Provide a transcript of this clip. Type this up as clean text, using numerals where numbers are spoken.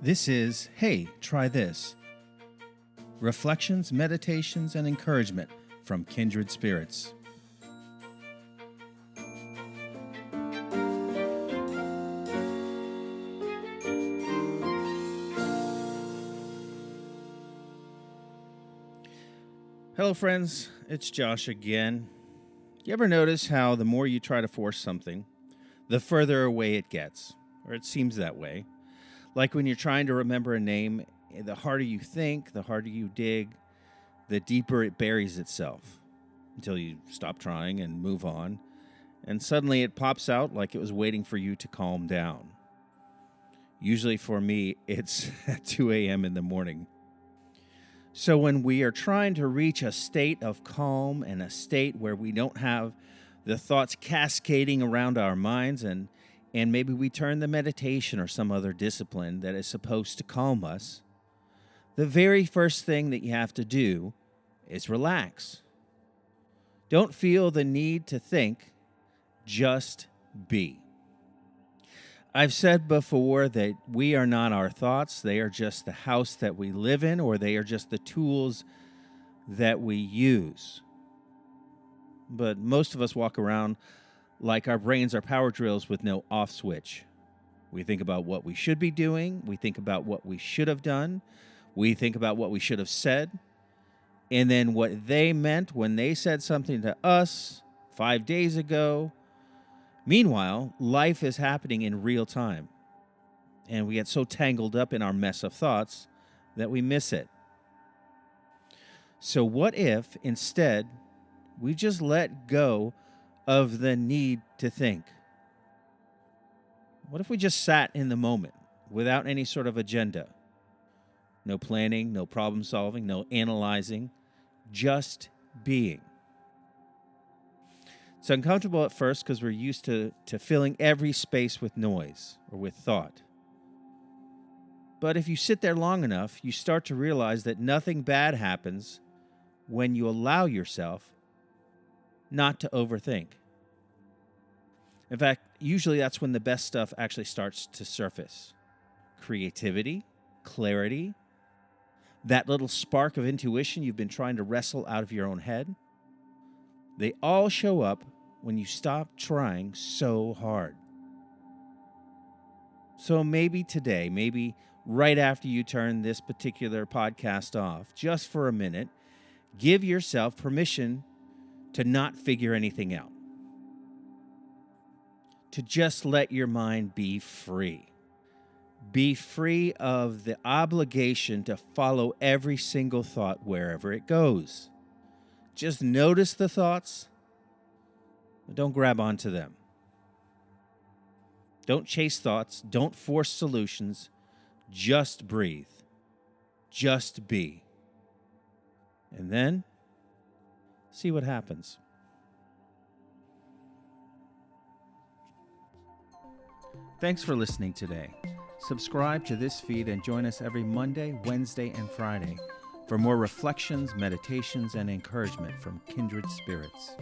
This is Hey, Try This. Reflections, meditations, and encouragement from kindred spirits. Hello friends, it's Josh again. You ever notice how the more you try to force something, the further away it gets, or it seems that way? Like when you're trying to remember a name, the harder you think, the harder you dig, the deeper it buries itself until you stop trying and move on, and suddenly it pops out like it was waiting for you to calm down. Usually for me, it's at 2 a.m. in the morning. So when we are trying to reach a state of calm and a state where we don't have the thoughts cascading around our minds and maybe we turn to meditation or some other discipline that is supposed to calm us, the very first thing that you have to do is relax. Don't feel the need to think, just be. I've said before that we are not our thoughts. They are just the house that we live in, or they are just the tools that we use. But most of us walk around like our brains are power drills with no off switch. We think about what we should be doing. We think about what we should have done. We think about what we should have said. And then what they meant when they said something to us 5 days ago. Meanwhile, life is happening in real time. And we get so tangled up in our mess of thoughts that we miss it. So what if, instead, we just let go of the need to think? What if we just sat in the moment without any sort of agenda? No planning, no problem solving, no analyzing, just being. It's uncomfortable at first because we're used to filling every space with noise or with thought. But if you sit there long enough, you start to realize that nothing bad happens when you allow yourself not to overthink. In fact, usually that's when the best stuff actually starts to surface. Creativity, clarity, that little spark of intuition you've been trying to wrestle out of your own head, they all show up when you stop trying so hard. So maybe today, maybe right after you turn this particular podcast off, just for a minute, give yourself permission to not figure anything out. To just let your mind be free. Be free of the obligation to follow every single thought wherever it goes. Just notice the thoughts, but don't grab onto them. Don't chase thoughts. Don't force solutions. Just breathe. Just be. And then, see what happens. Thanks for listening today. Subscribe to this feed and join us every Monday, Wednesday, and Friday for more reflections, meditations, and encouragement from kindred spirits.